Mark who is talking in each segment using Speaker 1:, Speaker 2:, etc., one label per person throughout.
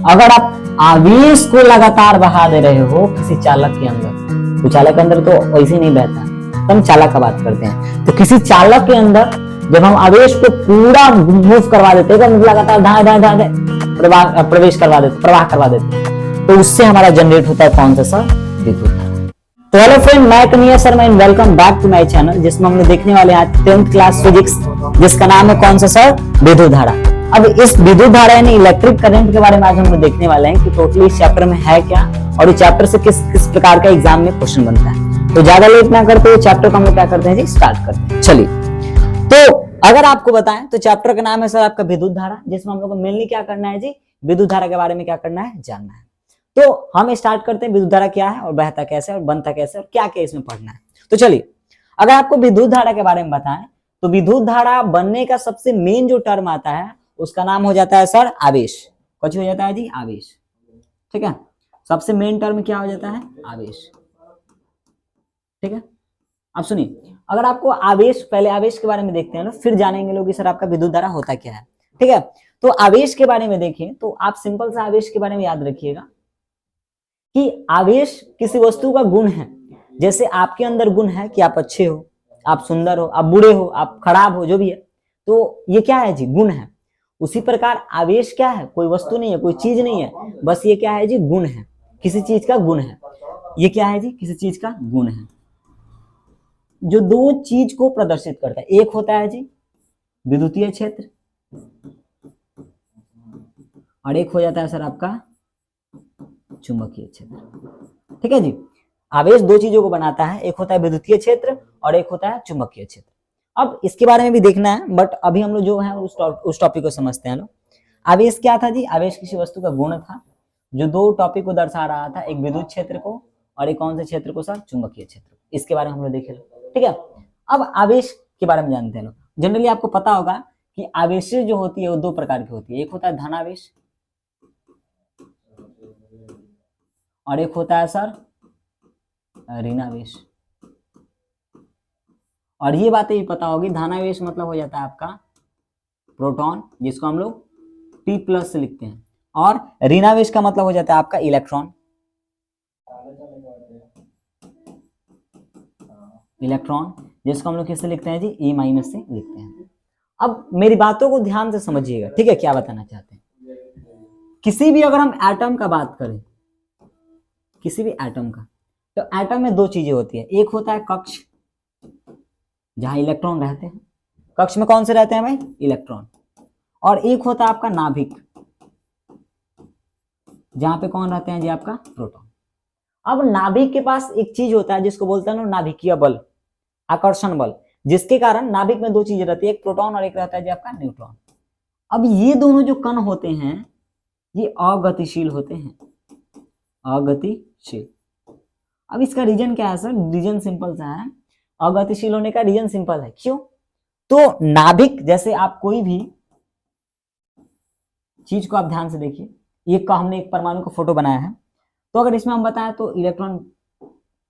Speaker 1: अगर आप आवेश को लगातार बहा दे रहे हो किसी चालक के अंदर, तो चालक के अंदर तो वैसे ही नहीं बहता, तो हम चालक का बात करते हैं। तो किसी चालक के अंदर जब हम आवेश को पूरा मूव करवा देते हैं, लगातार धाए धाए धाए प्रवेश करवा देते, प्रवाह करवा देते हैं, तो उससे हमारा जनरेट होता है कौन सा सर? विद्युत धारा। तो हेलो फ्रेंड, मैं Kanhaiya Sharma and welcome back to my channel, जिसमें हम लोग देखने वाले हैं 10th क्लास फिजिक्स, जिसका नाम है कौन सा सर? विद्युत धारा। अब इस विद्युत धारा यानी इलेक्ट्रिक करंट के बारे में आज हम लोग देखने वाले हैं कि टोटली इस चैप्टर में है क्या और इस चैप्टर से किस किस प्रकार का एग्जाम में क्वेश्चन बनता है। तो ज्यादा लेट ना करते हुए चैप्टर को हम लोग क्या करते हैं जी, स्टार्ट करते हैं। चलिए, तो अगर आपको बताएं तो चैप्टर का नाम है सर आपका विद्युत धारा, जिसमें हम लोग को मेनली क्या करना है जी, विद्युत धारा के बारे में क्या करना है, जानना है। तो हम स्टार्ट करते हैं विद्युत धारा क्या है और बहता कैसे और बनता कैसे और क्या क्या इसमें पढ़ना है। तो चलिए, अगर आपको विद्युत धारा के बारे में बताएं तो विद्युत धारा बनने का सबसे मेन जो टर्म आता है उसका नाम हो जाता है सर आवेश। कुछ हो जाता है जी, आवेश। ठीक है, सबसे मेन टर्म क्या हो जाता है? आवेश। ठीक है, अब सुनिए, अगर आपको आवेश, पहले आवेश के बारे में देखते हैं ना, फिर जानेंगे लोग कि सर आपका विद्युत धारा होता क्या है। ठीक है, तो आवेश के बारे में देखें तो आप सिंपल सा आवेश के बारे में याद रखिएगा कि आवेश किसी वस्तु का गुण है। जैसे आपके अंदर गुण है कि आप अच्छे हो, आप सुंदर हो, आप बुरे हो, आप खराब हो, जो भी है, तो ये क्या है जी? गुण है। उसी प्रकार आवेश क्या है? कोई वस्तु नहीं है, कोई चीज नहीं है, बस ये क्या है जी? गुण है, किसी चीज का गुण है। ये क्या है जी? किसी चीज का गुण है जो दो चीज को प्रदर्शित करता है। एक होता है जी विद्युतीय क्षेत्र और एक हो जाता है सर आपका चुंबकीय क्षेत्र। ठीक है जी, आवेश दो चीजों को बनाता है, एक होता है विद्युतीय क्षेत्र और एक होता है चुंबकीय क्षेत्र। अब इसके बारे में भी देखना है, बट अभी हम लोग जो है उस टॉपिक को समझते हैं लोग। आवेश क्या था जी? आवेश किसी वस्तु का गुण था जो दो टॉपिक को दर्शा रहा था, एक विद्युत क्षेत्र को और एक कौन से क्षेत्र को सर? चुंबकीय क्षेत्र। इसके बारे में हम लोग देखे। ठीक है, अब आवेश के बारे में जानते हैं लोग। जनरली आपको पता होगा कि आवेश जो होती है वो दो प्रकार की होती है, एक होता है धनावेश और एक होता है सर ऋणावेश। और ये बातें भी पता होगी, धनावेश मतलब हो जाता है आपका प्रोटॉन, जिसको हम लोग P+ से लिखते हैं, और ऋणावेश का मतलब हो जाता है आपका इलेक्ट्रॉन। इलेक्ट्रॉन जिसको हम लोग किससे लिखते हैं जी? E- से लिखते हैं। अब मेरी बातों को ध्यान से समझिएगा, ठीक है? क्या बताना चाहते हैं, किसी भी अगर हम एटम का बात करें, किसी भी एटम का, तो एटम में दो चीजें होती है। एक होता है कक्ष, जहां इलेक्ट्रॉन रहते हैं। कक्ष में कौन से रहते हैं भाई? इलेक्ट्रॉन। और एक होता है आपका नाभिक, जहां पे कौन रहते हैं जी? आपका प्रोटॉन। अब नाभिक के पास एक चीज होता है जिसको बोलते हैं ना नाभिकीय बल, आकर्षण बल, जिसके कारण नाभिक में दो चीजें रहती है, एक प्रोटॉन और एक रहता है जी आपका न्यूट्रॉन। अब ये दोनों जो कण होते हैं ये अगतिशील होते हैं, अगतिशील। अब इसका रीजन क्या है सर? रीजन सिंपल सा है, अगतिशील होने का रीजन सिंपल है। क्यों? तो नाभिक, जैसे आप कोई भी चीज को आप ध्यान से देखिए, ये का हमने एक परमाणु का फोटो बनाया है, तो अगर इसमें हम बताएं तो इलेक्ट्रॉन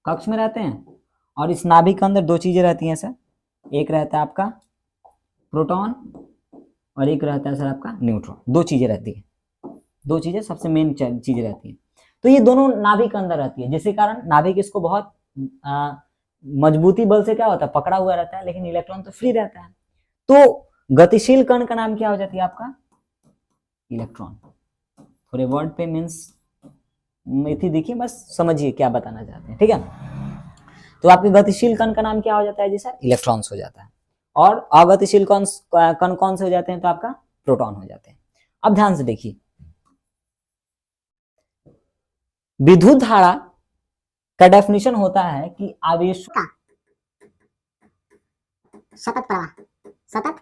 Speaker 1: कक्ष में रहते हैं और इस नाभिक के अंदर दो चीजें रहती हैं सर, एक रहता है आपका प्रोटॉन और एक रहता है सर आपका न्यूट्रॉन। दो चीजें रहती है, दो चीजें सबसे मेन चीजें रहती हैं। तो ये दोनों नाभिक के अंदर रहती है, जिसके कारण नाभिक इसको बहुत मजबूती बल से क्या होता है? पकड़ा हुआ रहता है, लेकिन इलेक्ट्रॉन तो फ्री रहता है। तो गतिशील कण का नाम क्या हो जाती है? आपका इलेक्ट्रॉन। थोड़े वर्ड पे मीन्स मेथी देखिए, बस समझिए क्या बताना चाहते हैं। ठीक है, तो आपके गतिशील कण का नाम क्या हो जाता है जी सर? इलेक्ट्रॉन्स हो जाता है। और अगतिशील कण कौन से हो जाते हैं? तो आपका प्रोटॉन हो जाते हैं। अब ध्यान से देखिए, विद्युत धारा का डेफिनेशन होता है कि आवेश
Speaker 2: का सतत प्रवाह, सतत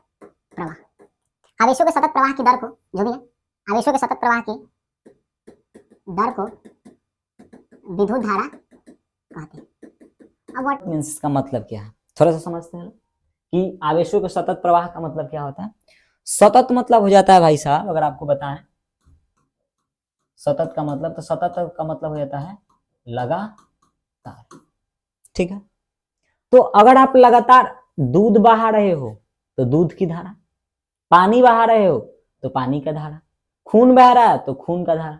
Speaker 2: प्रवाह। आवेशों के सतत प्रवाह की दर को, जो भी है, आवेशों के सतत प्रवाह की दर को विद्युत धारा कहते हैं।
Speaker 1: अब व्हाट मींस, इसका मतलब क्या है थोड़ा सा समझते हैं कि आवेशों के सतत प्रवाह का मतलब क्या होता है। सतत मतलब हो जाता है भाई साहब, अगर आपको बताएं सतत का मतलब, तो सतत का मतलब हो जाता है लगातार। ठीक है, तो अगर आप लगातार दूध बहा रहे हो तो दूध की धारा, पानी बहा रहे हो तो पानी का धारा, खून बह रहा है तो खून का धारा।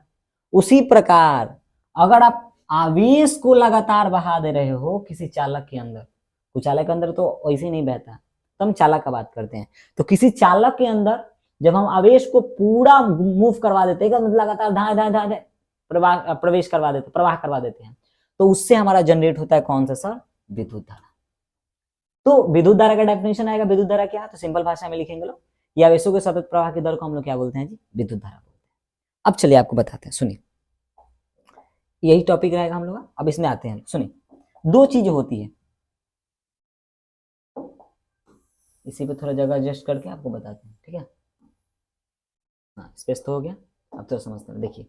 Speaker 1: उसी प्रकार अगर आप आवेश को लगातार बहा दे रहे हो किसी चालक के अंदर, तो चालक के अंदर तो वैसे ही नहीं बहता, तो हम चालक का बात करते हैं। तो किसी चालक के अंदर जब हम आवेश को पूरा मूव करवा देते हैं, मतलब लगातार धाए धाए धाए धाए प्रवेश करवा देते, प्रवाह करवा देते हैं, तो उससे हमारा जनरेट होता है कौन सा सर? विद्युत धारा। तो विद्युत धारा का डेफिनेशन आएगा, विद्युत धारा क्या है? तो सिंपल भाषा में लिखेंगे लोग, ये आवेशों के सतत प्रवाह की दर को हम लोग क्या बोलते हैं जी? विद्युत धारा बोलते हैं। अब चलिए आपको बताते हैं, सुनिए, यही टॉपिक रहेगा हम लोग का। अब इसमें आते हैं, सुनिए, दो चीजें होती है, इसी पे थोड़ा जगह एडजस्ट करके आपको बताते हैं, ठीक है? हाँ, स्पेस तो हो गया, अब तो समझते हैं। देखिए,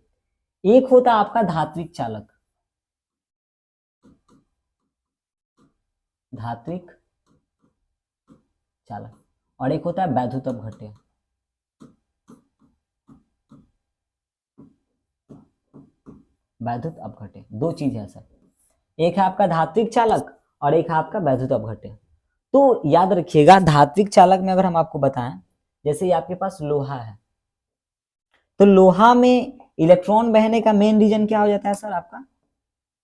Speaker 1: एक होता है आपका धात्विक चालक, धात्विक चालक, और एक होता है वैद्युत अपघट्य। वैद्युत अपघट्य दो चीज है सर, एक है आपका धात्विक चालक और एक है आपका वैद्युत अपघट्य। तो याद रखिएगा, धात्विक चालक में अगर हम आपको बताएं, जैसे ये आपके पास लोहा है, तो लोहा में इलेक्ट्रॉन बहने का मेन रीजन क्या हो जाता है सर? आपका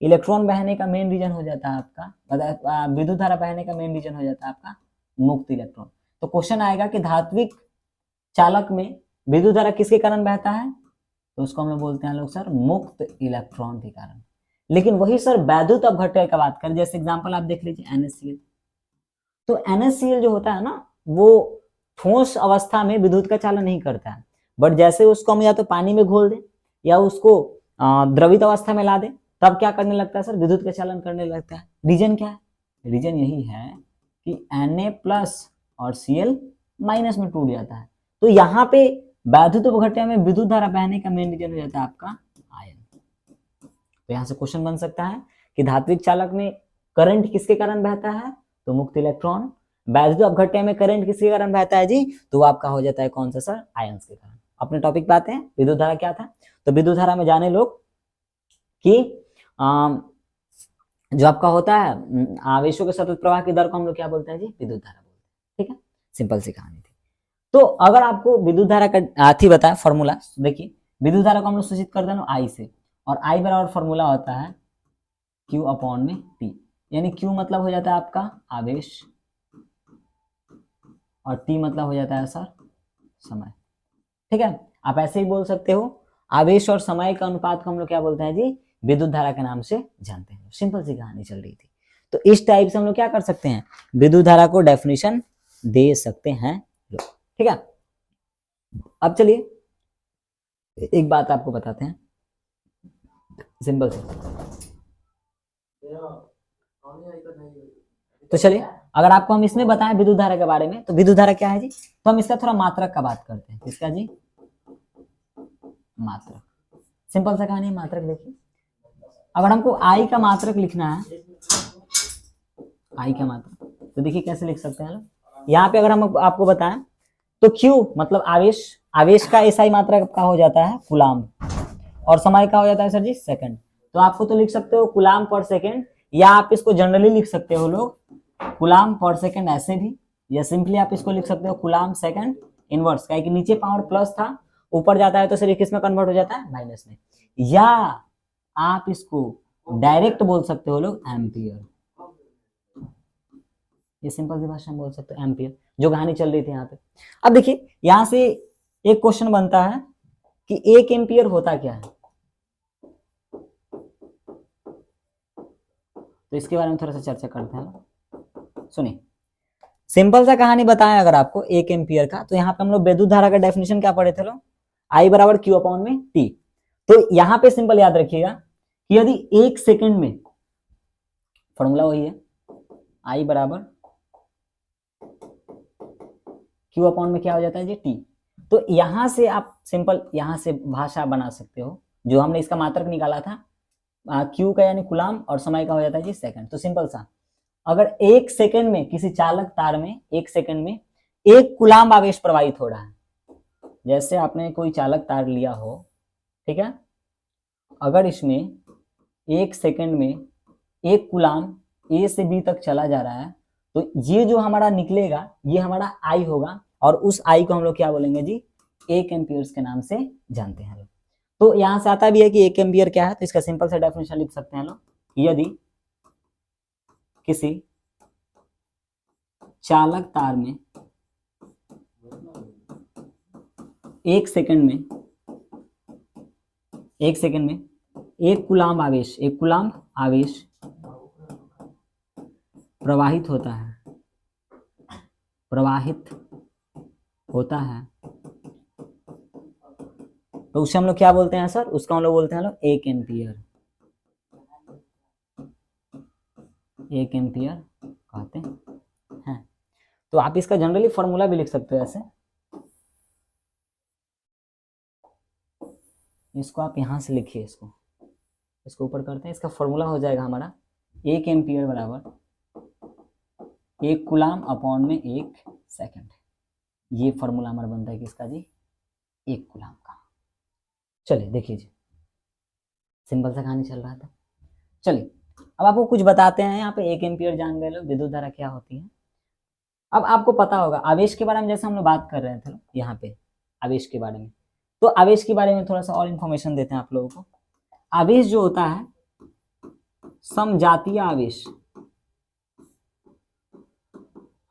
Speaker 1: इलेक्ट्रॉन बहने का मेन रीजन हो जाता है आपका, मतलब विद्युत धारा बहने का मेन रीजन हो जाता है आपका मुक्त इलेक्ट्रॉन। तो क्वेश्चन आएगा कि धात्विक चालक में विद्युत धारा किसके कारण बहता है? तो उसको हम लोग बोलते हैं लोग सर मुक्त इलेक्ट्रॉन के कारण। लेकिन वही सर वैद्युत अपघट्य का बात करें, जैसे एग्जांपल आप देख लीजिए NaCl। तो NaCl जो होता है ना, वो ठोस अवस्था में विद्युत का चालन नहीं करता है, बट जैसे उसको हम या तो पानी में घोल दें या उसको द्रवित अवस्था में ला दें, तब क्या करने लगता है सर? विद्युत का चालन करने लगता है। रीजन क्या है? रीजन यही है कि Na+ और Cl- में टूट जाता है। तो यहाँ पे वैद्युत अपघट्य में विद्युत धारा बहने का मेन रीजन हो जाता है आपका आयन। तो यहाँ से क्वेश्चन बन सकता है कि धात्विक चालक में करंट किसके कारण बहता है? तो मुक्त इलेक्ट्रॉन। वैद्युत अपघट्य में करंट किसके कारण बहता है जी? तो आपका हो जाता है कौन सा सर? आयंस के कारण। अपने टॉपिक पे आते हैं, विद्युत धारा क्या था? तो विद्युत धारा में जाने लोग कि जो आपका होता है आवेशों के सतत प्रवाह की दर को हम लोग क्या बोलते हैं जी? विद्युत धारा बोलते हैं। ठीक है, सिंपल सी कहानी थी। तो अगर आपको विद्युत धारा का थी बताया फॉर्मूला, देखिए विद्युत धारा को हम लोग सूचित करते हैं आई से, और आई बराबर फॉर्मूला होता है Q/T, यानी Q मतलब हो जाता है आपका आवेश और T मतलब हो जाता है सर समय। ठीक है, आप ऐसे ही बोल सकते हो, आवेश और समय का अनुपात को हम लोग क्या बोलते हैं जी? विद्युत धारा के नाम से जानते हैं। सिंपल सी कहानी चल रही थी। तो इस टाइप से हम लोग क्या कर सकते हैं? विद्युत धारा को डेफिनेशन दे सकते हैं लोग। ठीक है, अब चलिए एक बात आपको बताते हैं, सिंपल से। तो चलिए, अगर आपको हम इसमें बताएं विद्युत धारा के बारे में, तो विद्युत धारा क्या है जी? तो हम इसका थोड़ा मात्रक का बात करते हैं। किसका जी? मात्रक। सिंपल सा कहानी, मात्रक देखिए, अगर हमको आई का मात्रक लिखना है, आई का मात्रक, तो देखिए कैसे लिख सकते हैं। यहाँ पे अगर हम आपको बताएं तो Q मतलब आवेश, आवेश का SI मात्रक का हो जाता है कूलाम, और समय का हो जाता है सर जी सेकंड। तो आपको तो लिख सकते हो कूलाम पर सेकंड, या आप इसको जनरली लिख सकते हो लोग कूलाम पर सेकंड ऐसे भी, या सिंपली आप इसको लिख सकते हो कूलाम सेकंड इनवर्स, क्या कि नीचे पावर प्लस था, ऊपर जाता है तो सर किस में कन्वर्ट हो जाता है? माइनस में। या आप इसको डायरेक्ट बोल सकते हो लोग एम्पियर, ये सिंपल सी भाषा में बोल सकते हो एम्पियर, जो कहानी चल रही थी यहाँ पे। अब देखिए यहाँ से एक क्वेश्चन बनता है कि 1 एम्पियर होता क्या है? तो इसके बारे में थोड़ा सा चर्चा करते हैं। सुनिए, सिंपल सा कहानी बताएं अगर आपको 1 एम्पियर का, तो यहाँ पे हम लोग विद्युत धारा का डेफिनेशन क्या पढ़े थे लोग? I बराबर Q/T। तो यहाँ पे सिंपल याद रखिएगा कि यदि 1 सेकंड में, फॉर्मूला वही है, I बराबर Q/ में क्या हो जाता है जी? T। तो यहां से आप सिंपल यहां से भाषा बना सकते हो, जो हमने इसका मात्रक निकाला था Q का यानी कूलाम, और समय का हो जाता है जी सेकंड। तो सिंपल सा, अगर 1 सेकंड में किसी चालक तार में 1 सेकंड में 1 कूलाम आवेश प्रवाहित हो रहा है, जैसे आपने कोई चालक तार लिया हो, ठीक है, अगर इसमें 1 सेकंड में 1 कूलाम A से B तक चला जा रहा है, तो ये जो हमारा निकलेगा ये हमारा I होगा, और उस I को हम लोग क्या बोलेंगे जी? एक एम्पियर्स के नाम से जानते हैं लोग। तो यहां से आता भी है कि एक एम्पियर क्या है, तो इसका सिंपल सा डेफिनेशन लिख सकते हैं लोग, यदि किसी चालक तार में एक सेकंड में एक कूलाम्ब आवेश प्रवाहित होता है तो उसे हम लोग क्या बोलते हैं सर, उसका हम लोग बोलते हैं लोग एक एम्पियर कहते हैं। तो आप इसका जनरली फॉर्मूला भी लिख सकते हो ऐसे, इसको आप यहां से लिखिए, इसको ऊपर करते हैं, इसका फॉर्मूला हो जाएगा हमारा एक एम्पियर बराबर एक कूलाम्ब अपॉन में एक सेकंड। ये फॉर्मूला हमारा बनता है किसका जी, एक कूलाम्ब का। चलिए देखिए जी, सिंपल सा कहानी चल रहा था। चलिए अब आपको कुछ बताते हैं, यहाँ पे एक एम्पियर जान गए लोग, विद्युत धारा क्या होती है। अब आपको पता होगा आवेश के बारे में, जैसे हम लोग बात कर रहे थे यहाँ पे आवेश के बारे में, तो आवेश के बारे में थोड़ा सा और इंफॉर्मेशन देते हैं आप लोगों को। आवेश जो होता है समजातीय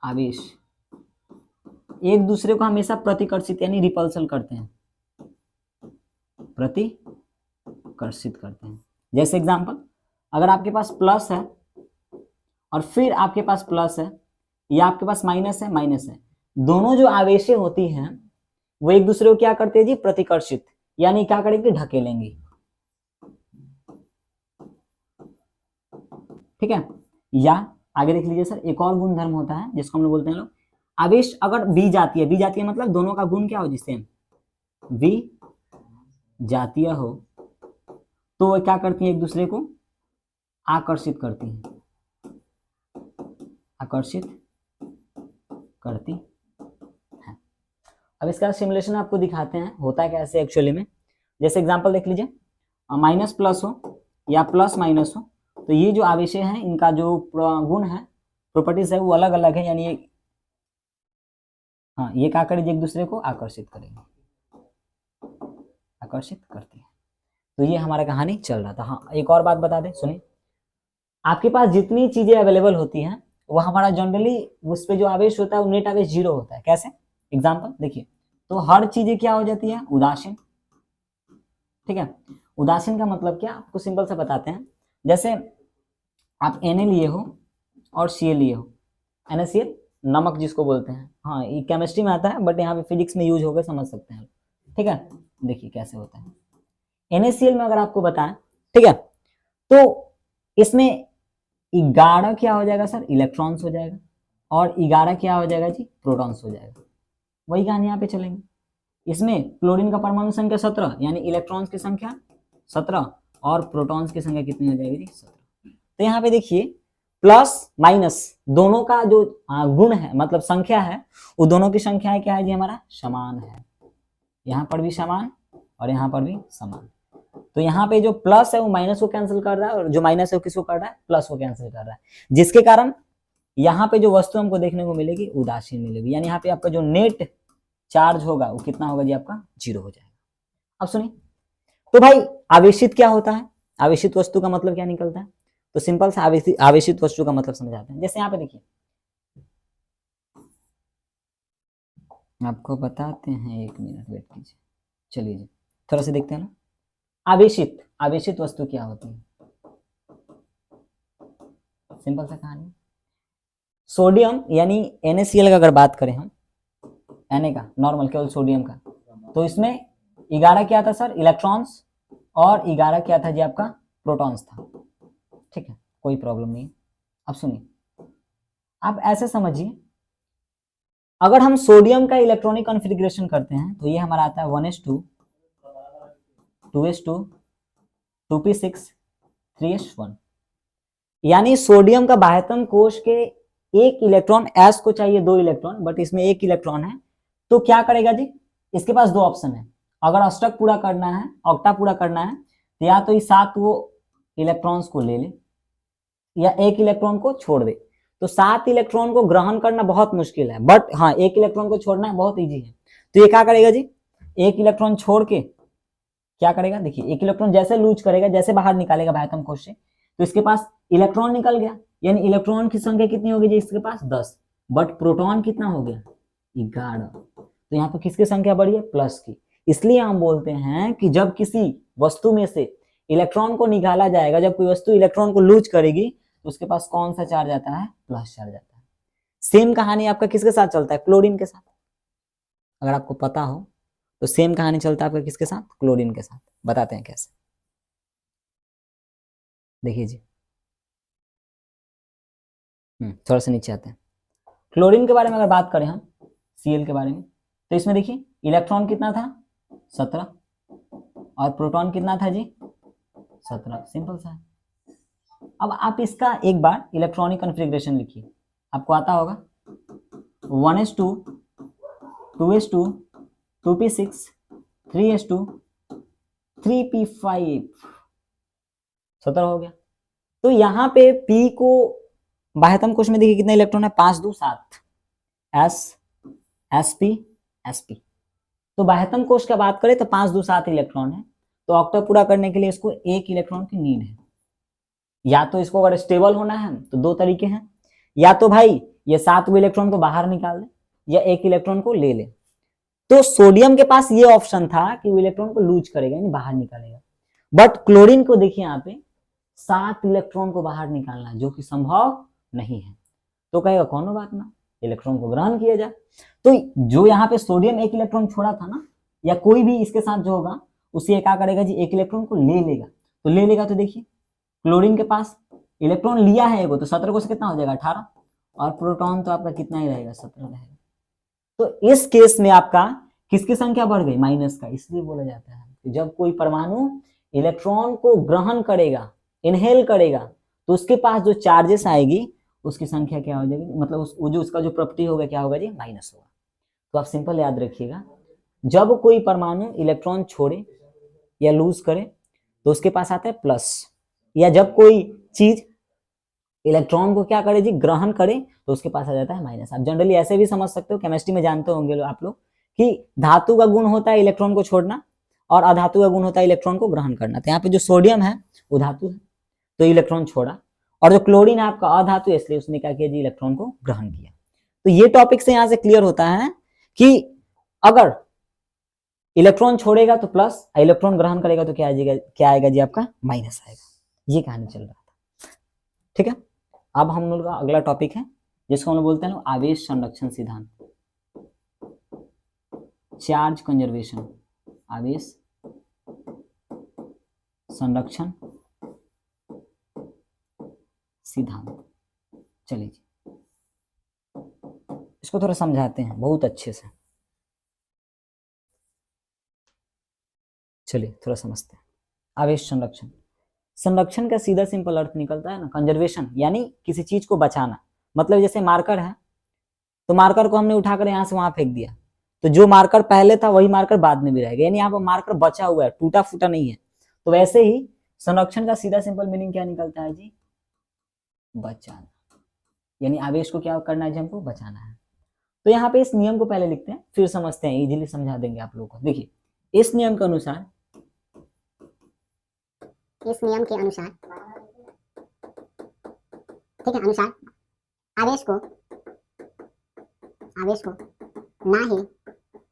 Speaker 1: आवेश एक दूसरे को हमेशा प्रतिकर्षित यानी रिपल्सन करते हैं, जैसे एग्जांपल, अगर आपके पास प्लस है और फिर आपके पास प्लस है या आपके पास माइनस है, दोनों जो आवेशें होती हैं वो एक दूसरे को क्या करते हैं जी, प्रतिकर्षित, यानी क्या करेंगे, ढकेलेंगे। ठीक है, या आगे देख लीजिए सर, एक और गुण धर्म होता है जिसको हम लोग बोलते हैं लोग आवेश अगर बी जातीय मतलब दोनों का गुण क्या हो जी, सेम, बी जातीय हो तो वो क्या करती है, एक दूसरे को आकर्षित करती है। अब इसका सिमुलेशन आपको दिखाते हैं होता है कैसे एक्चुअली में। जैसे एग्जांपल देख लीजिए, माइनस प्लस हो या प्लस माइनस हो, तो ये जो आवेशें हैं इनका जो गुण है, प्रॉपर्टीज है, वो अलग अलग है, यानी ये क्या करेगी, एक दूसरे को आकर्षित करती है। तो ये हमारा कहानी चल रहा था। हाँ, एक और बात बता दें, सुनिए, आपके पास जितनी चीजें अवेलेबल होती हैं वो हमारा जनरली उस पे जो आवेश होता है वो नेट आवेश 0 होता है। कैसे, एग्जांपल देखिए, तो हर चीजें क्या हो जाती है, उदासीन। ठीक है, उदासीन का मतलब क्या, आपको सिंपल सा बताते हैं। जैसे आप Na लिए हो और Cl लिए हो, NaCl नमक जिसको बोलते हैं, हाँ ये केमिस्ट्री में आता है बट यहाँ पे फिजिक्स में यूज होकर समझ सकते हैं। ठीक है, देखिए कैसे होता है। NaCl में अगर आपको बताएं, ठीक है, तो इसमें 11 क्या हो जाएगा सर, इलेक्ट्रॉन्स हो जाएगा, और 11 क्या हो जाएगा जी, प्रोटॉन्स हो जाएगा। वही कहानी यहाँ पे चलेंगे। इसमें क्लोरीन का परमाणु संख्या 17, यानी इलेक्ट्रॉन्स की संख्या 17 और प्रोटॉन्स की संख्या कितनी हो जाएगी जी, 17। तो यहाँ पे देखिए प्लस माइनस दोनों का जो गुण है, मतलब संख्या है, वो दोनों की संख्या है क्या है जी, हमारा समान है। यहाँ पर भी समान और यहाँ पर भी समान। तो यहाँ पे जो प्लस है वो माइनस को कैंसिल कर रहा है, और जो माइनस है वो किसको कर रहा है, प्लस को कैंसिल कर रहा है, जिसके कारण यहाँ पे जो वस्तु हमको देखने को मिलेगी उदासीन मिलेगी, यानी यहाँ पे आपका जो नेट चार्ज होगा वो कितना होगा जी, आपका 0 हो जाएगा। अब सुनिए, तो भाई आवेशित क्या होता है, आवेशित वस्तु का मतलब क्या निकलता है, तो सिंपल सा आवेशित वस्तु का मतलब समझाते हैं। जैसे यहाँ पे देखिए, आपको बताते हैं, 1 मिनट वेट कीजिए। चलिए जी, थोड़ा सा देखते हैं ना, आवेशित वस्तु क्या होती है। सिंपल सा कहानी, सोडियम यानी NaCl का अगर बात करें हम, Na का नॉर्मल केवल सोडियम का, तो इसमें 11 क्या था सर, इलेक्ट्रॉन्स, और 11 क्या था जी, आपका प्रोटॉन्स था। ठीक है, कोई प्रॉब्लम नहीं। अब सुनिए, आप ऐसे समझिए, अगर हम सोडियम का इलेक्ट्रॉनिक कॉन्फ़िगरेशन करते हैं तो ये हमारा आता है 1s2 2s2 2p6 3s1, यानी सोडियम का बाह्यतम कोश के एक इलेक्ट्रॉन, S को चाहिए 2 इलेक्ट्रॉन, बट इसमें 1 इलेक्ट्रॉन है, तो क्या करेगा जी, इसके पास 2 ऑप्शन है। अगर अष्टक पूरा करना है, ऑक्टा पूरा करना है, तो या तो इस 7 वो इलेक्ट्रॉन्स को ले ले या 1 इलेक्ट्रॉन को छोड़ दे। तो 7 इलेक्ट्रॉन को ग्रहण करना बहुत मुश्किल है, बट हाँ 1 इलेक्ट्रॉन को छोड़ना बहुत ईजी है। तो ये क्या करेगा जी, एक इलेक्ट्रॉन छोड़ के क्या करेगा, देखिए एक इलेक्ट्रॉन जैसे लूज करेगा, जैसे बाहर निकालेगा बाह्यतम कोश से, तो इसके पास इलेक्ट्रॉन निकल गया, यानी इलेक्ट्रॉन की संख्या कितनी होगी जी इसके पास 10, बट प्रोटॉन कितना हो गया 11। तो यहाँ पर किसकी संख्या बढ़ी है, प्लस की। इसलिए हम बोलते हैं कि जब किसी वस्तु में से इलेक्ट्रॉन को निकाला जाएगा, जब कोई वस्तु इलेक्ट्रॉन को लूज करेगी तो उसके पास कौन सा चार्ज आता है, प्लस चार्ज आता है। सेम कहानी आपका किसके साथ चलता है, क्लोरीन के साथ। अगर आपको पता हो तो सेम कहानी चलता है आपका किसके साथ, क्लोरीन के साथ। बताते हैं कैसे, देखिए जी। थोड़ा सा नीचे आते हैं। क्लोरीन के बारे में अगर बात करें हम, Cl के बारे में, तो इसमें देखिए इलेक्ट्रॉन कितना था 17 और प्रोटॉन कितना था जी 17, सिंपल सा है। अब आप इसका एक बार इलेक्ट्रॉनिक कॉन्फ़िगरेशन लिखिए, आपको आता होगा 1s2 2s2 2p6 3s2 3p5, 17 हो गया। तो यहाँ पे p को बाह्यतम कोश में देखिए कितना इलेक्ट्रॉन है, 5 2 7, s sp sp। तो बाह्यतम कोश का बात करें तो 5 2 7 इलेक्ट्रॉन है। तो ऑक्टेट पूरा करने के लिए इसको एक इलेक्ट्रॉन की नीड है। या तो इसको अगर स्टेबल होना है तो दो तरीके हैं, या तो भाई ये 7 इलेक्ट्रॉन को बाहर निकाल दे या एक इलेक्ट्रॉन को ले ले। तो सोडियम के पास ये ऑप्शन था कि वो इलेक्ट्रॉन को लूज करेगा यानी बाहर निकालेगा, बट क्लोरीन को देखिए यहाँ पे 7 इलेक्ट्रॉन को बाहर निकालना जो कि संभव नहीं है। तो कहेगा कौन बात ना, इलेक्ट्रॉन को ग्रहण किया जाए। तो जो यहाँ पे सोडियम एक इलेक्ट्रॉन छोड़ा था ना, या कोई भी इसके साथ जो होगा उसे क्या करेगा जी, एक इलेक्ट्रॉन को ले लेगा। तो ले लेगा तो देखिए क्लोरीन के पास इलेक्ट्रॉन लिया है वो, तो 17 को से कितना हो जाएगा 18, और प्रोटॉन तो आपका कितना ही रहेगा 17 रहेगा। तो इस केस में आपका किसकी संख्या बढ़ गई, माइनस का। इसलिए बोला जाता है कि जब कोई परमाणु इलेक्ट्रॉन को ग्रहण करेगा, इनहेल करेगा, तो उसके पास जो चार्जेस आएगी उसकी संख्या क्या हो जाएगी, मतलब जो उसका जो प्रॉपर्टी होगा क्या होगा जी, माइनस होगा। तो आप सिंपल याद रखिएगा, जब कोई परमाणु इलेक्ट्रॉन छोड़े या लूज करे तो उसके पास आता है प्लस, या जब कोई चीज इलेक्ट्रॉन को क्या करे जी, ग्रहण करे, तो उसके पास आ जाता है माइनस। आप जनरली ऐसे भी समझ सकते हो, केमिस्ट्री में जानते होंगे आप लोग कि धातु का गुण होता है इलेक्ट्रॉन को छोड़ना और अधातु का गुण होता है इलेक्ट्रॉन को ग्रहण करना। तो यहाँ पे जो सोडियम है वो धातु है तो इलेक्ट्रॉन छोड़ा, और जो क्लोरीन है आपका अधातु, इसलिए उसने क्या किया जी, इलेक्ट्रॉन को ग्रहण किया। तो ये टॉपिक से यहां से क्लियर होता है कि अगर इलेक्ट्रॉन छोड़ेगा तो प्लस, इलेक्ट्रॉन ग्रहण करेगा तो क्या आएगा जी, आपका माइनस आएगा। ये कहानी चल रहा था, ठीक है। अब हम लोग का अगला टॉपिक है जिसको हम लोग बोलते हैं आवेश संरक्षण सिद्धांत, चार्ज कंजर्वेशन, आवेश संरक्षण सिद्धांत। चलिए इसको थोड़ा समझाते हैं बहुत अच्छे से, चलिए थोड़ा समझते हैं। आवेश संरक्षण, संरक्षण का सीधा सिंपल अर्थ निकलता है ना कंजर्वेशन, यानी किसी चीज को बचाना। मतलब जैसे मार्कर है, तो मार्कर को हमने उठाकर यहाँ से वहां फेंक दिया, तो जो मार्कर पहले था वही मार्कर बाद में भी रहेगा, यानी यहाँ पर मार्कर बचा हुआ है, टूटा फूटा नहीं है। तो वैसे ही संरक्षण का सीधा सिंपल मीनिंग क्या निकलता है जी, बचाना। यानी आवेश को क्या करना है जी, हमको बचाना है। तो यहाँ पे इस नियम को पहले लिखते हैं फिर समझते हैं, इजीली समझा देंगे आप लोगों को। देखिए इस नियम के अनुसार,
Speaker 2: इस नियम के अनुसार, ठीक है, अनुसार आवेश को ना ही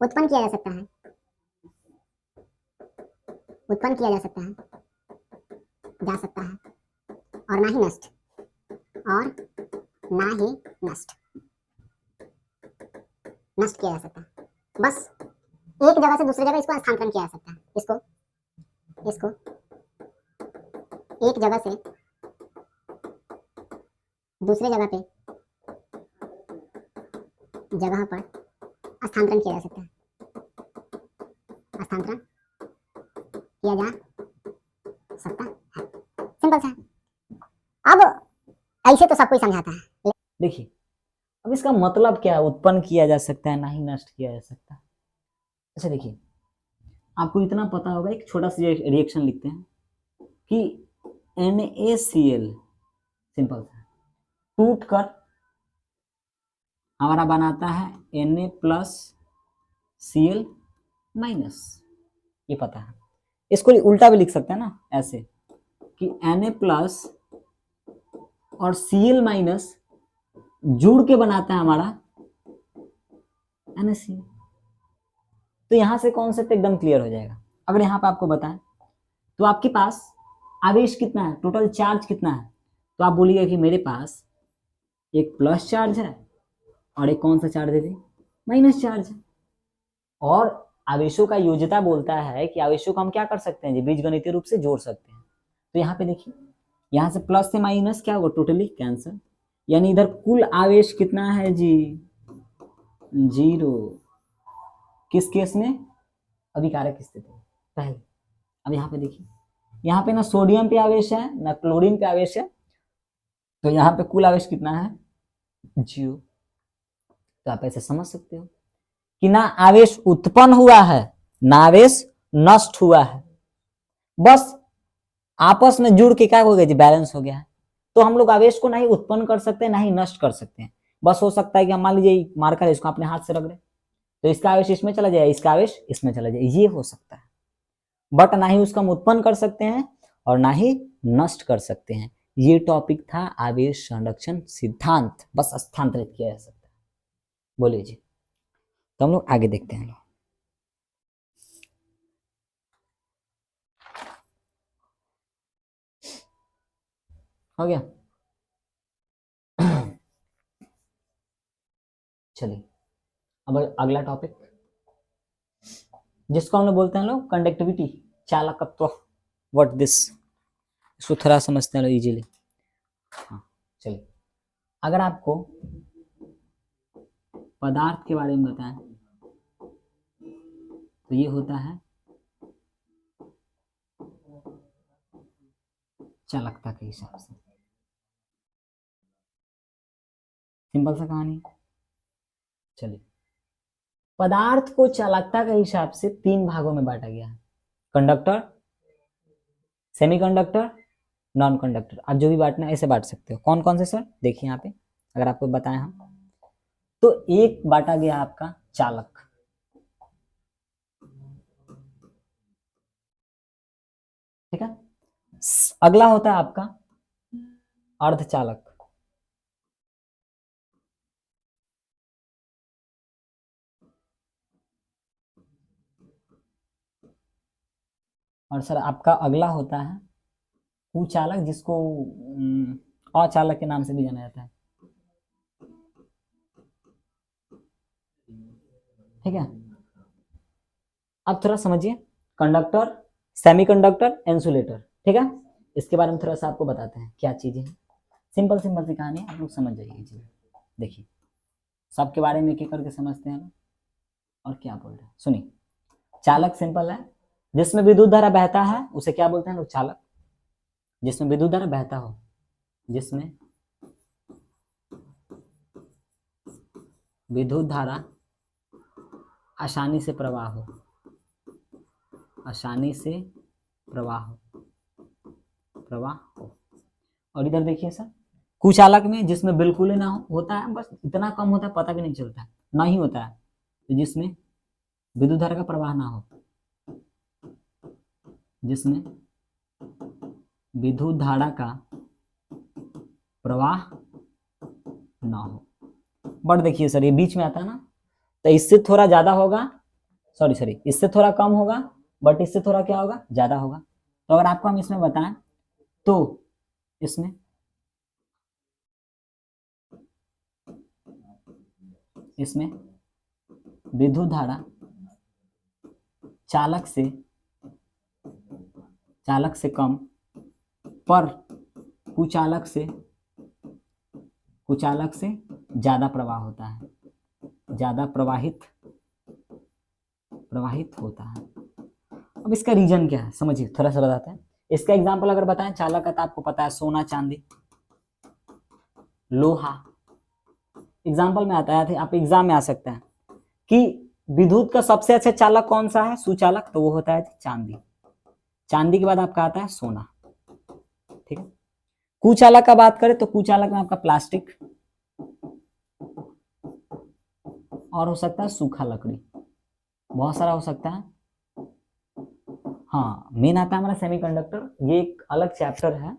Speaker 2: उत्पन्न किया जा सकता है, जा सकता है, और ना ही नष्ट, नष्ट किया जा सकता है। बस एक जगह से दूसरी जगह इसको स्थानांतरण किया जा सकता है। इसको एक जगह से दूसरे जगह पे जगह पर स्थानांतरण किया जा सकता है, स्थानांतरण किया जा सकता है। सिंपल सा। अब ऐसे तो सब कोई समझाता है।
Speaker 1: देखिए अब इसका मतलब क्या है, उत्पन्न किया जा सकता है ना ही नष्ट किया जा सकता है। अच्छा देखिए आपको इतना पता होगा, एक छोटा सा रिएक्शन लिखते हैं कि NaCl सिंपल सा टूट कर हमारा बनाता है Na+Cl माइनस, ये पता है। इसको उल्टा भी लिख सकते हैं ना, ऐसे कि Na प्लस और Cl माइनस जुड़ के बनाता है हमारा NaCl। तो यहां से कॉन्सेप्ट एकदम क्लियर हो जाएगा। अगर यहाँ पे आपको बताएं तो आपके पास आवेश कितना है, टोटल चार्ज कितना है, तो आप बोलिएगा कि मेरे पास एक प्लस चार्ज है और एक कौन सा चार्ज है, माइनस चार्ज है। और आवेशों का योज्यता बोलता है कि आवेशों को हम क्या कर सकते हैं जी, बीजगणितीय रूप से जोड़ सकते हैं। तो यहाँ पे देखिए, यहाँ से प्लस से माइनस क्या होगा, टोटली कैंसिल, यानी इधर कुल आवेश कितना है जी, 0। किस केस में, अभिकारक स्थिति पहले। अब यहाँ पे देखिए, यहाँ पे ना सोडियम पे आवेश है ना क्लोरीन पे आवेश है, तो यहाँ पे कुल आवेश कितना है, 0। तो आप ऐसे समझ सकते हो कि ना आवेश उत्पन्न हुआ है ना आवेश नष्ट हुआ है, बस आपस में जुड़ के क्या हो गया जी, बैलेंस हो गया है। तो हम लोग आवेश को ना ही उत्पन्न कर सकते हैं ना ही नष्ट कर सकते हैं। बस हो सकता है कि हम मान लीजिए मार्कर है, इसको अपने हाथ से रख रहे तो इसका आवेश इसमें चला जाए, इसका आवेश इसमें चला जाए, ये हो सकता है। बट ना ही उसका हम उत्पन्न कर सकते हैं और ना ही नष्ट कर सकते हैं। ये टॉपिक था आवेश संरक्षण सिद्धांत, बस स्थानांतरित किया जा सकता है। बोलिए जी, तो हम लोग आगे देखते हैं। हो गया, चलिए अब अगला टॉपिक, जिसको हम लोग बोलते हैं लोग कंडक्टिविटी, चालकत्व, व्हाट दिस, इसको थोड़ा समझते हैं लोग इजीली। हाँ चलिए, अगर आपको पदार्थ के बारे में बताएं तो ये होता है चालकता के हिसाब से, सिंपल सा कहानी। चलिए, पदार्थ को चालकता के हिसाब से 3 भागों में बांटा गया है, कंडक्टर, सेमीकंडक्टर, नॉन कंडक्टर। आप जो भी बांटना है ऐसे बांट सकते हो। कौन कौन से सर, देखिए यहाँ पे अगर आपको बताएं हम, तो एक बांटा गया आपका चालक, ठीक है। अगला होता है आपका अर्धचालक, और सर आपका अगला होता है कुचालक, जिसको अचालक के नाम से भी जाना जाता है, ठीक है। अब थोड़ा समझिए, कंडक्टर, सेमीकंडक्टर, इंसुलेटर, ठीक है। इसके बारे में थोड़ा सा आपको बताते हैं क्या चीजें हैं। सिंपल सिंपल सी कहानी है, आप लोग समझ जाइए जी। देखिए, सबके बारे में एक एक करके समझते हैं और क्या बोल रहे हैं, सुनिए। चालक सिंपल है, जिसमें विद्युत धारा बहता है उसे क्या बोलते हैं लोग, चालक। जिसमें विद्युत धारा बहता हो, जिसमें विद्युत धारा आसानी से प्रवाह हो, आसानी से प्रवाह हो। और इधर देखिए सर, कुचालक में जिसमें बिल्कुल ही ना हो, होता है बस इतना कम होता है पता भी नहीं चलता है, ना ही होता है, तो जिसमें विद्युत धारा का प्रवाह ना हो, जिसमें विद्युत धारा का प्रवाह ना हो। बट देखिए सर, ये बीच में आता है ना, तो इससे थोड़ा ज्यादा होगा, सॉरी इससे थोड़ा कम होगा, बट इससे थोड़ा क्या होगा, ज्यादा होगा। तो अगर आपको हम इसमें बताएं तो इसमें विद्युत धारा चालक से कम, पर कुचालक से ज्यादा प्रवाह होता है, ज्यादा प्रवाहित होता है। अब इसका रीजन क्या है समझिए, थोड़ा सा बताते हैं। इसका एग्जांपल अगर बताएं, चालक का तो आपको पता है सोना, चांदी, लोहा, एग्जाम्पल में आता है, आप एग्जाम में आ सकता है कि विद्युत का सबसे अच्छा चालक कौन सा है, सुचालक, तो वो होता है चांदी। चांदी के बाद आपका आता है सोना, ठीक है। कुचालक का बात करें तो कुचालक में आपका प्लास्टिक, और हो सकता है सूखा लकड़ी, बहुत सारा हो सकता है। हाँ, मेन आता है हमारा सेमीकंडक्टर। ये एक अलग चैप्टर है,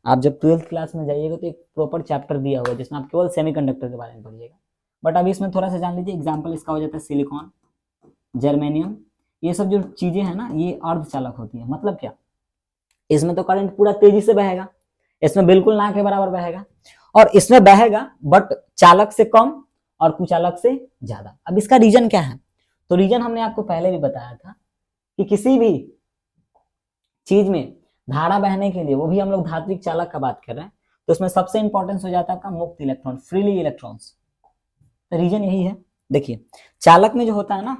Speaker 1: आप जब 12th क्लास में जाइएगा तो एक प्रॉपर चैप्टर दिया हुआ है जिसमें आप केवल सेमीकंडक्टर के बारे में पढ़िएगा। बट अभी इसमें थोड़ा सा जान लीजिए। एग्जाम्पल इसका हो जाता है सिलिकॉन, जर्मेनियम, ये सब जो चीजें हैं ना ये अर्धचालक होती है। मतलब क्या, इसमें तो करंट पूरा तेजी से बहेगा, इसमें बिल्कुल ना के बराबर बहेगा, और इसमें बहेगा बट चालक से कम और कुचालक से ज्यादा। अब इसका रीजन क्या है? तो रीजन हमने आपको पहले भी बताया था कि किसी भी चीज में धारा बहने के लिए, वो भी हम लोग धात्विक चालक का बात कर रहे हैं, तो उसमें सबसे इंपॉर्टेंस हो जाता है आपका मुक्त इलेक्ट्रॉन, फ्रीली इलेक्ट्रॉन्स। रीजन यही है। देखिए चालक में जो होता है ना,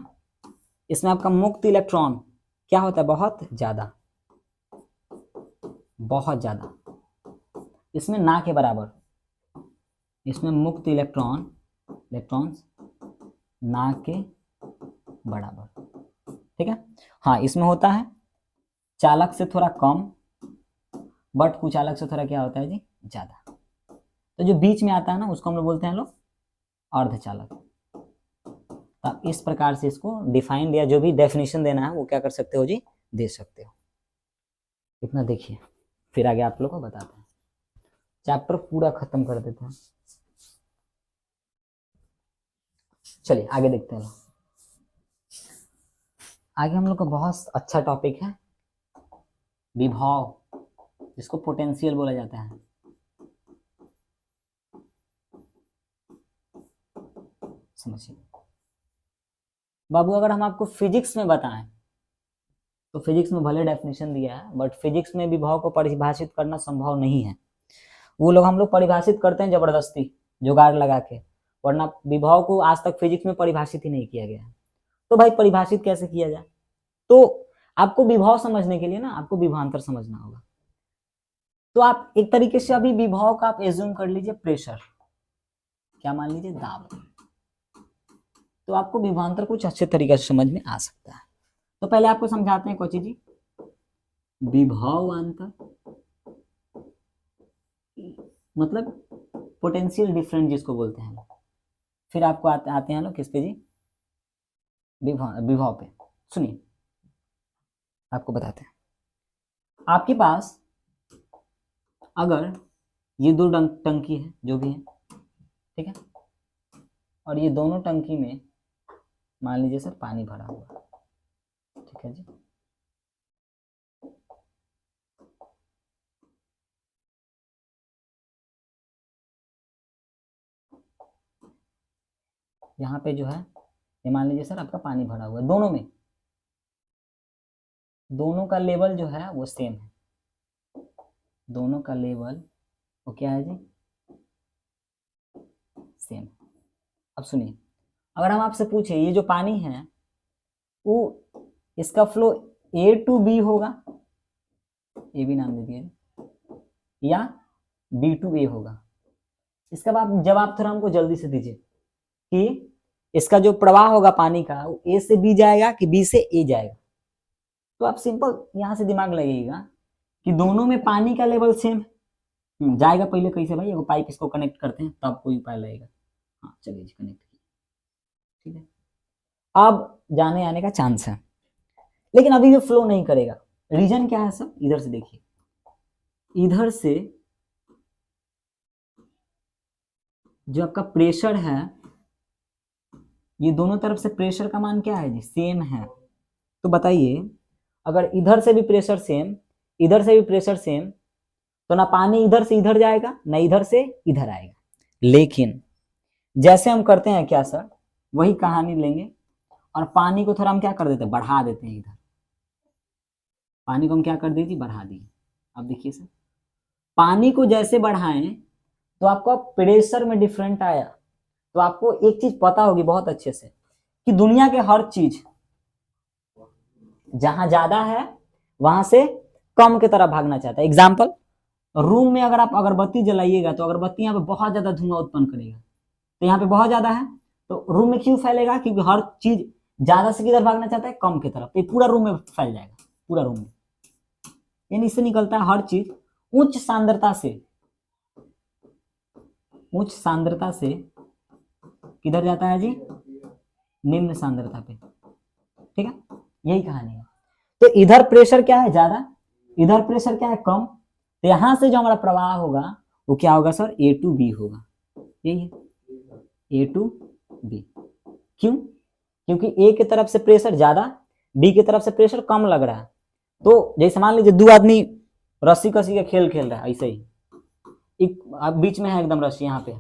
Speaker 1: इसमें आपका मुक्त इलेक्ट्रॉन क्या होता है? बहुत ज्यादा, बहुत ज्यादा, इसमें ना के बराबर। इसमें मुक्त इलेक्ट्रॉन्स ना के बराबर, ठीक है। हाँ, इसमें होता है चालक से थोड़ा कम बट कुचालक से थोड़ा क्या होता है जी? ज्यादा। तो जो बीच में आता है ना उसको हम लोग बोलते हैं लोग अर्धचालक। तो आप इस प्रकार से इसको डिफाइन या जो भी डेफिनेशन देना है वो क्या कर सकते हो जी? दे सकते हो। इतना देखिए, फिर आगे आप लोग को बताते हैं, चैप्टर पूरा खत्म कर देते हैं। चलिए आगे देखते हैं। आगे हम लोग का बहुत अच्छा टॉपिक है विभव, जिसको पोटेंशियल बोला जाता है। समझिए बाबू, अगर हम आपको फिजिक्स में बताएं तो फिजिक्स में भले डेफिनेशन दिया है बट फिजिक्स में विभव को परिभाषित करना संभव नहीं है। वो लोग हम लोग परिभाषित करते हैं जबरदस्ती जुगाड़ लगा के, वरना विभव को आज तक फिजिक्स में परिभाषित ही नहीं किया गया है। तो भाई परिभाषित कैसे किया जाए? तो आपको विभव समझने के लिए ना आपको विभवांतर समझना होगा। तो आप एक तरीके से अभी विभव का आप एज्यूम कर लीजिए प्रेशर, क्या मान लीजिए? दाब। तो आपको विभवांतर कुछ अच्छे तरीके से समझ में आ सकता है। तो पहले आपको समझाते हैं कोची जी, विभवांतर मतलब पोटेंशियल डिफरेंस जिसको बोलते हैं। फिर आपको आते हैं लोग किस पे जी? विभव पे। सुनिए आपको बताते हैं, आपके पास अगर ये दो टंकी है जो भी है, ठीक है, और ये दोनों टंकी में मान लीजिए सर पानी भरा हुआ, ठीक है जी। यहाँ पे जो है ये मान लीजिए सर आपका पानी भरा हुआ है, दोनों में, दोनों का लेवल जो है वो सेम है, दोनों का लेवल वो क्या है जी? सेम। अब सुनिए, अगर हम आपसे पूछे ये जो पानी है वो इसका फ्लो ए टू बी होगा, ए भी नाम दे दिए, या बी टू ए होगा, इसका बाद जवाब थोड़ा हमको जल्दी से दीजिए कि इसका जो प्रवाह होगा पानी का वो ए से बी जाएगा कि बी से ए जाएगा। तो आप सिंपल यहां से दिमाग लगाइएगा कि दोनों में पानी का लेवल सेम जाएगा। पहले कैसे भाई, एगो पाइप इसको कनेक्ट करते हैं तब कोई उपाय लगेगा। हाँ चलिए जी, कनेक्ट किया, ठीक है। अब जाने आने का चांस है, लेकिन अभी ये फ्लो नहीं करेगा। रीजन क्या है सर? इधर से देखिए, इधर से जो आपका प्रेशर है, ये दोनों तरफ से प्रेशर का मान क्या है जी? सेम है। तो बताइए, अगर इधर से भी प्रेशर सेम, इधर से भी प्रेशर सेम, तो ना पानी इधर से इधर जाएगा ना इधर से इधर आएगा। लेकिन जैसे हम करते हैं क्या सर, वही कहानी लेंगे और पानी को थोड़ा हम क्या कर देते हैं? बढ़ा देते हैं। इधर पानी को हम क्या कर दिए जी? बढ़ा दिए। अब देखिए सर, पानी को जैसे बढ़ाएं तो आपको प्रेशर में डिफरेंट आया। तो आपको एक चीज पता होगी बहुत अच्छे से कि दुनिया के हर चीज जहां ज्यादा है वहां से कम की तरफ भागना चाहता है। एग्जाम्पल, रूम में अगर आप अगरबत्ती जलाइएगा तो अगरबत्ती यहाँ पे बहुत ज्यादा धुआं उत्पन्न करेगा, तो यहाँ पे बहुत ज्यादा है तो रूम में क्यों फैलेगा? क्योंकि हर चीज ज्यादा से किधर भागना चाहता है? कम की तरफ। तो ये पूरा रूम में फैल जाएगा, पूरा रूम में। यानी इससे निकलता है हर चीज उच्च सांद्रता से किधर जाता है जी? निम्न सांद्रता पे। ठीक है, यही कहानी है। तो इधर प्रेशर क्या है ज्यादा, इधर प्रेशर क्या है कम, तो यहां से जो हमारा प्रवाह होगा वो क्या होगा सर, ए टू बी होगा, यही है ए टू बी। क्यों, क्योंकि ए की तरफ से प्रेशर ज्यादा, बी की तरफ से प्रेशर कम लग रहा है। तो जैसे मान लीजिए दो आदमी रस्सी कसी का खेल खेल रहा है, ऐसे ही एक बीच में है एकदम रस्सी यहाँ पे,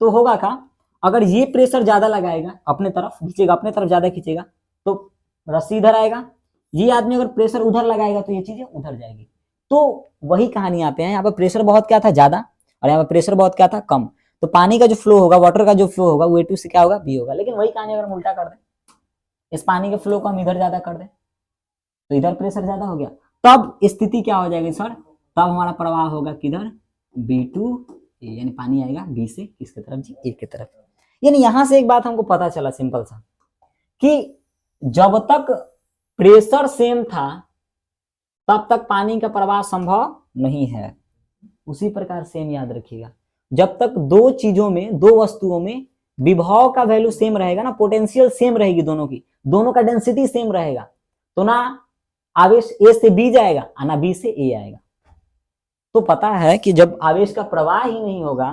Speaker 1: तो होगा क्या, अगर ये प्रेशर ज्यादा लगाएगा अपने तरफ खींचेगा, अपने तरफ ज्यादा खींचेगा तो रस्सी इधर आएगा, ये आदमी अगर प्रेशर उधर लगाएगा तो ये चीजें उधर जाएगी। तो वही कहानी यहाँ पे है, यहाँ पर प्रेशर बहुत क्या था ज्यादा और यहाँ पर प्रेशर बहुत क्या था कम, तो पानी का जो फ्लो होगा, वाटर का जो फ्लो होगा वो A2 से क्या होगा बी होगा। लेकिन वही कहानी अगर हम उल्टा कर दें, इस पानी के फ्लो को हम इधर ज्यादा कर दें तो इधर प्रेशर ज्यादा हो गया, तब स्थिति क्या हो जाएगी सर, तब हमारा प्रवाह होगा किधर, B2 यानी पानी आएगा बी से किसके तरफ जी, ए की तरफ। यानी यहां से एक बात हमको पता चला सिंपल सा, कि जब तक प्रेशर सेम था तब तक पानी का प्रवाह संभव नहीं है। उसी प्रकार सेम याद रखिएगा, जब तक दो चीजों में, दो वस्तुओं में विभव का वैल्यू सेम रहेगा ना, पोटेंशियल सेम रहेगी दोनों की, दोनों का डेंसिटी सेम रहेगा, तो ना आवेश ए से बी जाएगा और ना बी से ए आएगा। तो पता है कि जब आवेश का प्रवाह ही नहीं होगा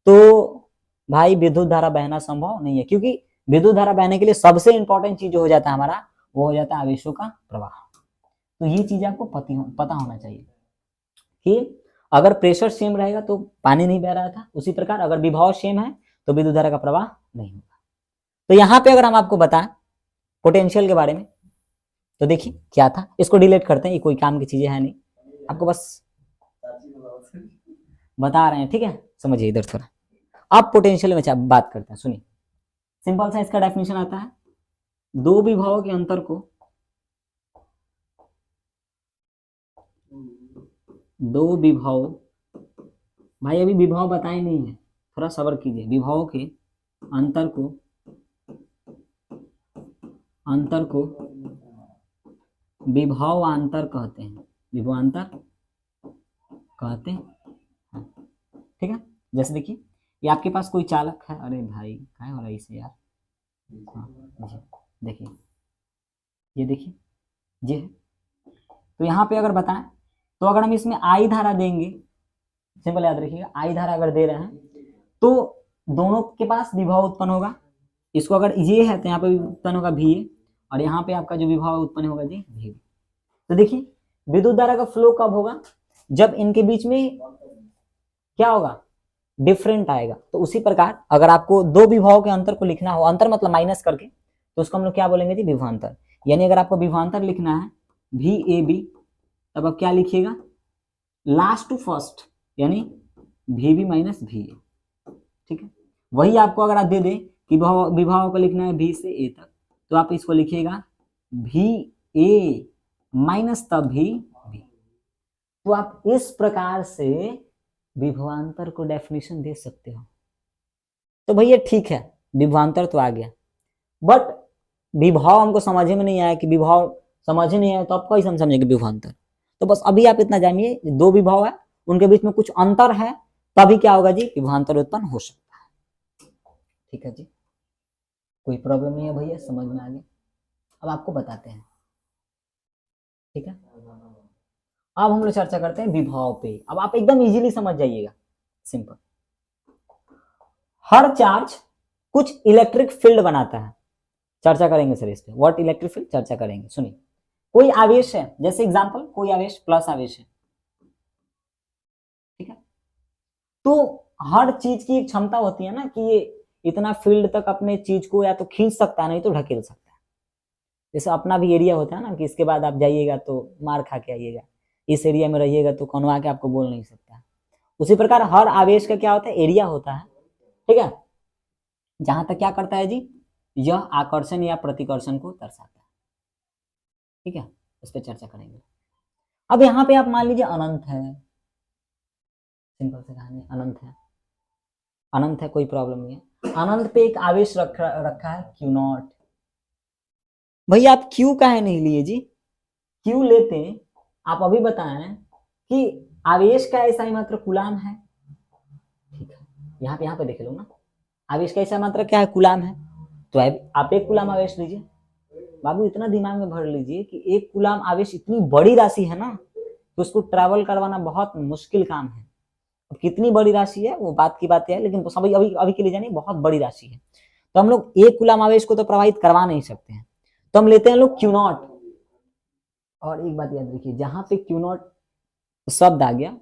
Speaker 1: तो भाई विद्युत धारा बहना संभव नहीं है, क्योंकि विद्युत धारा बहने के लिए सबसे इंपॉर्टेंट चीज जो हो जाता है हमारा, वो हो जाता है आवेशों का प्रवाह। तो ये चीज आपको पता होना चाहिए कि अगर प्रेशर सेम रहेगा तो पानी नहीं बह रहा था, उसी प्रकार अगर विभव सेम है तो विद्युत धारा का प्रवाह नहीं होगा। तो यहाँ पे अगर हम आपको बताएं पोटेंशियल के बारे में, तो देखिए क्या था, इसको डिलीट करते हैं, ये कोई काम की चीजें है नहीं, आपको बस बता रहे हैं, ठीक है, समझिए इधर थोड़ा। अब पोटेंशियल में बात करते हैं, सुनिए, सिंपल सा इसका डेफिनेशन आता है, दो विभवों के अंतर को, दो विभव, भाई अभी विभव बताए नहीं है, थोड़ा सब्र कीजिए, विभवों के अंतर को विभवांतर कहते हैं, विभवांतर कहते हैं, ठीक है। जैसे देखिए ये आपके पास कोई चालक है, अरे भाई क्या हो रहा है इसे यार, हाँ देखिए ये देखिए ये है, तो यहाँ पे अगर बताएं तो अगर हम इसमें आई धारा देंगे, सिंपल याद रखिएगा, आई धारा अगर दे रहे हैं तो दोनों के पास विभव उत्पन्न होगा, इसको अगर ये है तो यहाँ पे उत्पन्न होगा भी ए, और यहाँ पे आपका जो विभव उत्पन्न होगा जी भी। तो देखिए विद्युत धारा का फ्लो कब होगा, जब इनके बीच में क्या होगा, डिफरेंट आएगा। तो उसी प्रकार अगर आपको दो विभव के अंतर को लिखना हो, अंतर मतलब माइनस करके, तो उसको हम लोग क्या बोलेंगे जी विभवांतर। यानी अगर आपको विभवांतर लिखना है भी ए बी, तब आप क्या लिखिएगा, लास्ट टू फर्स्ट, यानी भी बी माइनस भी ए, ठीक है। वही आपको अगर आप दे दे कि विभव को लिखना है भी से ए तक, तो आप इसको लिखिएगा भी ए माइनस तब भी बी। तो आप इस प्रकार से विभवांतर को डेफिनेशन दे सकते हो। तो भैया ठीक है, विभवांतर तो आ गया, बट विभव हमको समझ में नहीं आया, कि विभव समझ ही नहीं आया तो आप कैसे हम समझेंगे विभवांतर। तो बस अभी आप इतना जानिए, दो विभव है उनके बीच में कुछ अंतर है, तभी क्या होगा जी, विभवांतर उत्पन्न हो सकता है। ठीक है जी, कोई प्रॉब्लम नहीं है भैया, समझ में आ गया। अब आपको बताते हैं, ठीक है। अब हम लोग चर्चा करते हैं विभव पे। अब आप एकदम इजीली समझ जाइएगा, सिंपल। हर चार्ज कुछ इलेक्ट्रिक फील्ड बनाता है, चर्चा करेंगे सर इस पे, व्हाट इलेक्ट्रिक फील्ड, चर्चा करेंगे। सुनिए, कोई आवेश है, जैसे एग्जांपल कोई आवेश प्लस आवेश है, ठीक है, तो हर चीज की एक क्षमता होती है ना कि ये इतना फील्ड तक अपने चीज को या तो खींच सकता है, नहीं तो ढकेल सकता है। जैसे अपना भी एरिया होता है ना, कि इसके बाद आप जाइएगा तो मार खा के आइएगा, इस एरिया में रहिएगा तो कौन आके आपको बोल नहीं सकता। उसी प्रकार हर आवेश का क्या होता है, एरिया होता है, ठीक है। जहां तक क्या करता है जी, यह आकर्षण या प्रतिकर्षण को दर्शाता है, ठीक है, उस पर चर्चा करेंगे। अब यहाँ पे आप मान लीजिए अनंत है, सिंपल से कहानी, अनंत है, अनंत है, कोई प्रॉब्लम नहीं है। अनंत पे एक आवेश रखा है क्यू नॉट। भैया आप क्यू काहे नहीं लिए जी, क्यू लेते आप अभी बताएं कि आवेश का ऐसा ही मात्र कूलाम है, ठीक है। यहाँ पे देख लो ना, आवेश का ऐसा मात्र क्या है, कूलाम है, तो आप एक कूलाम आवेश लीजिए, बाबू इतना दिमाग में भर लीजिए कि 1 कूलाम आवेश इतनी बड़ी राशि है ना, तो उसको ट्रैवल करवाना बहुत मुश्किल काम है। अब कितनी बड़ी राशि है वो बात की बात है, लेकिन अभी अभी अभी के लिए जानिए बहुत बड़ी राशि है। तो हम लोग 1 कूलाम आवेश को तो प्रवाहित करवा नहीं सकते हैं, तो हम लेते हैं लोग क्यू नॉट। और एक बात याद रखिए, जहां पे क्यू नॉट शब्द आ गया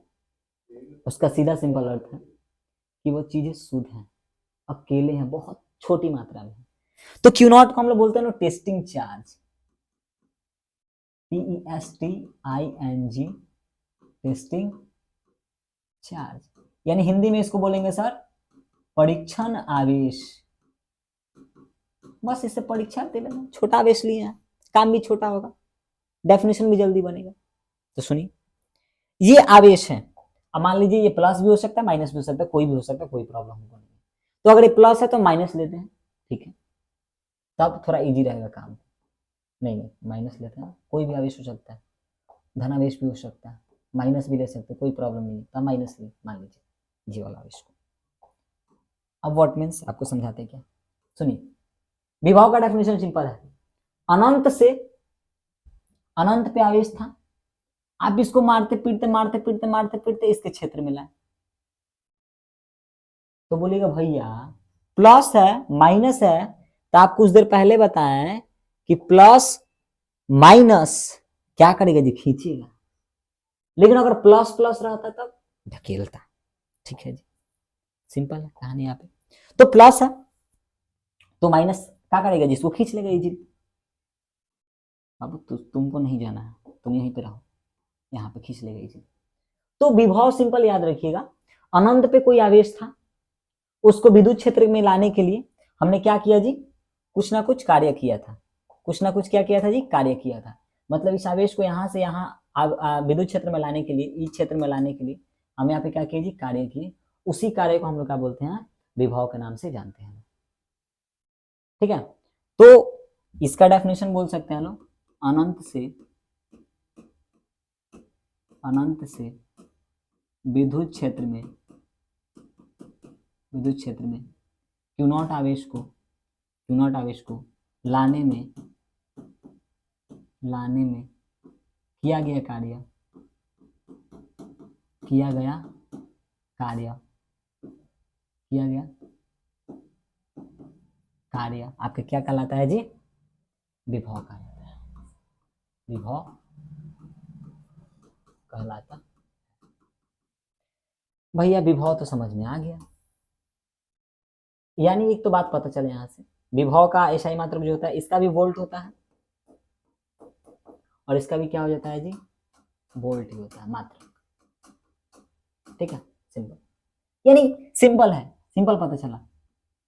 Speaker 1: उसका सीधा सिंपल अर्थ है कि वो चीजें शुद्ध हैं, अकेले हैं, बहुत छोटी मात्रा में। तो क्यू नॉट को हम लोग बोलते हैं testing charge, TESTING, testing charge. यानी हिंदी में इसको बोलेंगे सर परीक्षण आवेश। बस इससे परीक्षा दे लेना, छोटा आवेश लिए हैं, काम भी छोटा होगा, डेफिनेशन भी जल्दी बनेगा। तो सुनिए, ये आवेश है। अब मान लीजिए ये प्लस भी हो सकता है, माइनस भी हो सकता है, कोई भी हो सकता है, कोई प्रॉब्लम नहीं। तो अगर ये प्लस है तो माइनस लेते हैं, ठीक है, तब थोड़ा इजी रहेगा काम। नहीं माइनस लेते हैं, कोई भी आवेश हो सकता है, धनावेश भी हो सकता है, माइनस भी ले सकते हैं, कोई प्रॉब्लम नहीं है, तो माइनस ले मान लीजिए जी वाला आवेश को। अब व्हाट मीन्स आपको समझाते हैं क्या, सुनिए। विभव का डेफिनेशन सिंपल है, अनंत से अनंत पे आवेश था, आप इसको मारते पीटते मारते पीटते मारते पीटते इसके क्षेत्र में लाए, तो बोलेगा भैया प्लस है माइनस है, तो आप कुछ देर पहले बताएं कि प्लस माइनस क्या करेगा जी, खींचेगा। लेकिन अगर प्लस प्लस रहता तब ढकेलता। ठीक है जी, सिंपल है कहानी यहाँ पे। तो प्लस है तो माइनस क्या करेगा जी, इसको खींच लेगा इजीली। अब तुमको नहीं जाना है, तुम यहीं पे रहो, यहाँ पे खींच लेगा इजीली। तो विभव सिंपल याद रखिएगा, अनंत पे कोई आवेश था, उसको विद्युत क्षेत्र में लाने के लिए हमने क्या किया जी, कुछ ना कुछ कार्य किया था। कुछ ना कुछ क्या किया था जी, कार्य किया था। मतलब इस आवेश को यहाँ से यहाँ विद्युत क्षेत्र में लाने के लिए, इस क्षेत्र में लाने के लिए हम यहाँ पे क्या किए जी, कार्य किए। उसी कार्य को हम लोग क्या बोलते हैं, विभव के नाम से जानते हैं। ठीक है, तो इसका डेफिनेशन बोल सकते हैं लोग, अनंत से विद्युत क्षेत्र में क्यू नॉट आवेश को लाने में किया गया कार्य आपके क्या कहलाता है जी, विभव कहलाता है। विभव कहलाता। भैया विभव तो समझ में आ गया, यानी एक तो बात पता चले यहां से, विभव का ऐसा ही मात्रक जो होता है, इसका भी वोल्ट होता है और इसका भी क्या हो जाता है जी, वोल्ट ही होता है मात्रक। ठीक है, सिंपल, यानी सिंपल है, सिंपल पता चला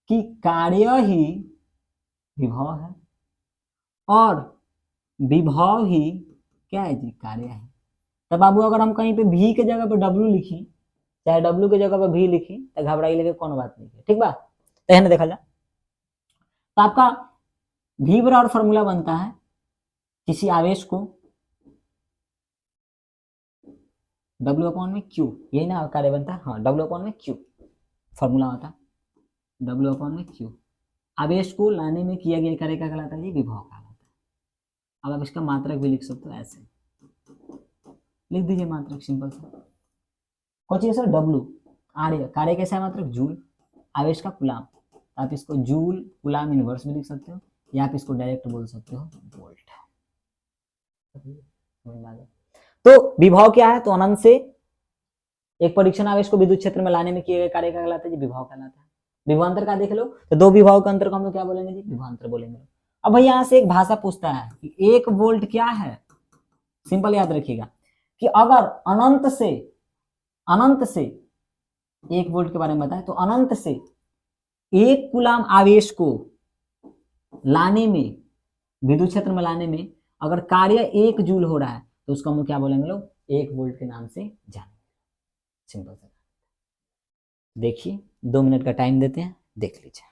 Speaker 1: कि कार्य ही विभव है और विभव ही क्या है जी, कार्य है। तब बाबू अगर हम कहीं पे भी के जगह पे डब्ल्यू लिखी, चाहे डब्ल्यू के जगह पे भी लिखी, तो घबराई लगे कौन बात नहीं है। ठीक बा, तो देखा जाए तो आपका भी बराबर फॉर्मूला बनता है किसी आवेश को W अपॉन में Q, यही ना कार्य बनता है, हाँ W अपॉन में Q फॉर्मूला होता है, W अपॉन में Q। आवेश को लाने में किया गया कार्य क्या कहलाता है जी, विभव कहलाता है। अब आप इसका मात्रक भी लिख सकते हो, ऐसे लिख दीजिए मात्रक, सिंपल सा। कौन चीज सर, W। कार्य कैसा है मात्रक, जूल। आवेश का कुलाम, आप इसको जूल कुलाम इनवर्स भी लिख सकते हो, या आप इसको डायरेक्ट बोल सकते हो वोल्ट। तो विभव क्या है, तो अनंत से एक परीक्षण आवेश को विद्युत क्षेत्र में लाने में किए गए कार्य का कहलाता है जी, विभव कहलाता है। विभवांतर का देख लो, तो दो विभव के अंतर को हम लोग क्या बोलेंगे जी, विभवांतर बोलेंगे। अब भाई यहां से एक भाषा पूछता है कि 1 वोल्ट क्या है। सिंपल याद रखिएगा कि अगर अनंत से 1 वोल्ट के बारे में बताएं, तो अनंत से 1 कूलाम आवेश को लाने में, विद्युत क्षेत्र में लाने में अगर कार्य 1 जूल हो रहा है, तो उसको हम लोग क्या बोलेंगे लोग, 1 वोल्ट के नाम से जानेंगे। सिंपल सा देखिए, 2 मिनट का टाइम देते हैं, देख लीजिए।